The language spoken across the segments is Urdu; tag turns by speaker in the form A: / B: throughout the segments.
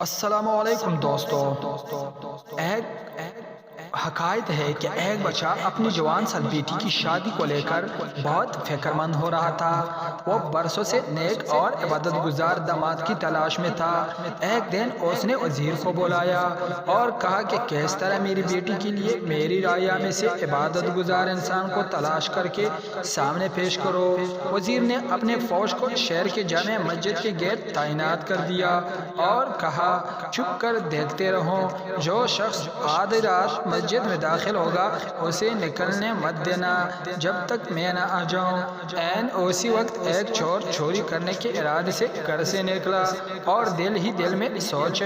A: السلام علیکم دوستو۔ ایک حکایت ہے کہ ایک بچہ اپنی جوان سال بیٹی کی شادی کو لے کر بہت فکر مند ہو رہا تھا۔ وہ برسوں سے نیک اور عبادت گزار داماد کی تلاش میں تھا۔ ایک دن اس نے وزیر کو بلایا اور کہا کہ کس طرح میری بیٹی کے لیے میری رعایا میں سے عبادت گزار انسان کو تلاش کر کے سامنے پیش کرو۔ وزیر نے اپنے فوج کو شہر کے جامع مسجد کے گرد تعینات کر دیا اور کہا، چھپ کر دیکھتے رہو، جو شخص آدھی رات مسجد میں داخل ہوگا اسے نکلنے مت دینا جب تک میں نہ آ جاؤں۔ عین اسی وقت ایک چور چوری کرنے کے ارادے سے گھر سے نکلا اور دل ہی دل میں سوچ،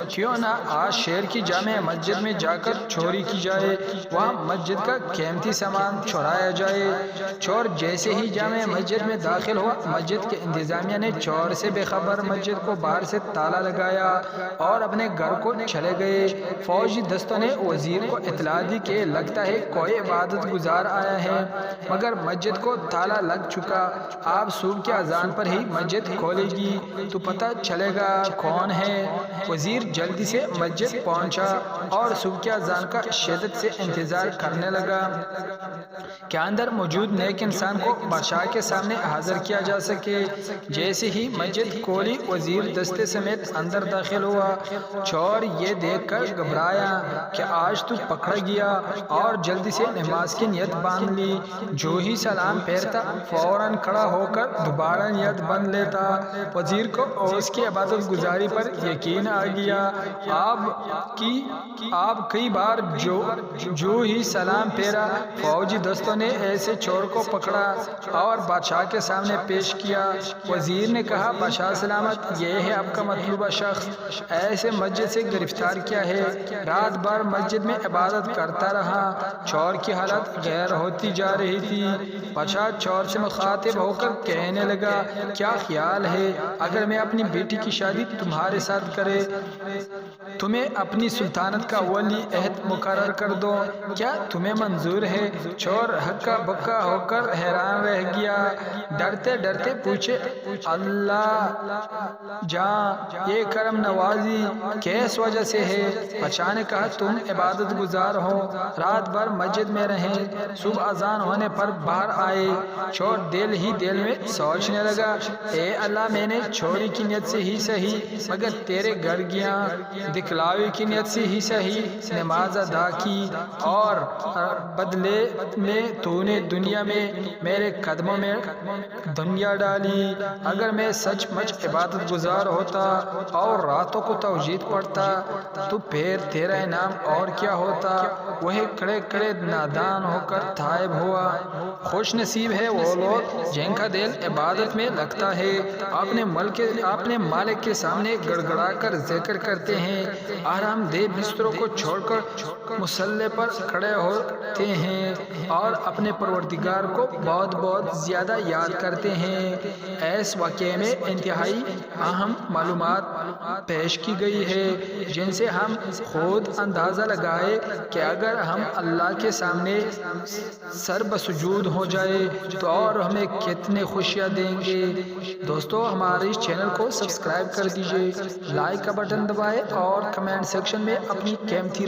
A: کیوں نہ آج شہر کی جامع مسجد میں جا کر چوری کی جائے، وہاں مسجد کا قیمتی سامان چرایا جائے۔ چور جیسے ہی جامع مسجد میں داخل ہوا، مسجد کے انتظامیہ نے چور سے بے خبر مسجد کو باہر سے تالا لگایا اور اپنے گھر کو چلے گئے۔ فوجی دستوں نے وزیر کو اطلاع دی کہ لگتا ہے کوئی عبادت گزار آیا ہے، مگر مسجد کو تالا لگ چکا، آپ صبح کی اذان پر ہی مسجد کھولے گی تو پتہ چلے گا کون ہے۔ وزیر جلدی سے مسجد پہنچا اور صبح کی اذان کا شدت سے انتظار کرنے لگا کہ اندر موجود نیک انسان کو بادشاہ کے سامنے حاضر کیا جا سکے۔ جیسے ہی مسجد کھولی، وزیر دستے سمیت اندر داخل ہوا۔ چور یہ دیکھ کر گھبرایا کہ آج تو پکڑا گیا اور جلدی سے نماز کی نیت باندھ لی۔ جو ہی سلام پھیرتا فوراً کھڑا ہو کر دوبارہ نیت باندھ لیتا۔ وزیر کو اس کی عبادت گزاری پر یقین آ گیا۔ آپ کئی بار جو ہی سلام پھیرا، فوجی دستوں نے ایسے چور کو پکڑا اور بادشاہ کے سامنے پیش کیا۔ وزیر نے کہا، بادشاہ سلامت، یہ ہے آپ کا مطلوبہ شخص، ایسے مسجد سے گرفتار کیا ہے، رات بھر مسجد میں عبادت کرتا رہا۔ چور کی حالت غیر ہوتی جا رہی تھی۔ بادشاہ چور سے مخاطب ہو کر کہنے لگا، کیا خیال ہے اگر میں اپنی بیٹی کی شادی تمہارے ساتھ کرے، تمہیں اپنی سلطنت کا ولی عہد مقرر کر دوں، کیا تمہیں منظور ہے؟ چور ہکا بکا ہو کر حیران رہ گیا، ڈرتے ڈرتے پوچھے، اللہ جان، یہ کرم نوازی کس وجہ سے ہے؟ بادشاہ نے کہا، تم عبادت گزار ہو، رات بھر مسجد میں رہے، صبح اذان ہونے پر باہر آئے۔ چور دل ہی دل میں سوچنے لگا، اے اللہ، میں نے چوری کی نیت سے ہی صحیح، مگر تیرے گھر گیا، دکھلاوے کی نیت سے ہی صحیح نماز ادا کی، اور بدلے میں تو نے دنیا میں میرے قدموں میں دنیا ڈالی۔ اگر میں سچ مچ عبادت گزار ہوتا اور راتوں کو توحید پڑھتا تو پھر تیرا انعام اور کیا ہوتا؟ وہی کڑے کڑے نادان ہو کر تائب ہوا۔ خوش نصیب ہے وہ لوگ جن کا دل عبادت میں لگتا ہے، اپنے مالک کے سامنے گڑ گڑا کر ذکر کرتے ہیں، آرام دہ بستروں کو چھوڑ کر مصلی پر کھڑے ہوتے ہیں اور اپنے پروردگار کو بہت بہت زیادہ یاد کرتے ہیں۔ اس واقعے میں انتہائی اہم معلومات پیش کی گئی ہے، جن سے ہم خود اندازہ لگائیں کہ اگر ہم اللہ کے سامنے سر بسجود ہو جائے تو اور ہمیں کتنے خوشیاں دیں گے۔ دوستو، ہمارے اس چینل کو سبسکرائب کر دیجئے، لائک کا بٹن دبائیں اور کمنٹ سیکشن میں اپنی قیمتی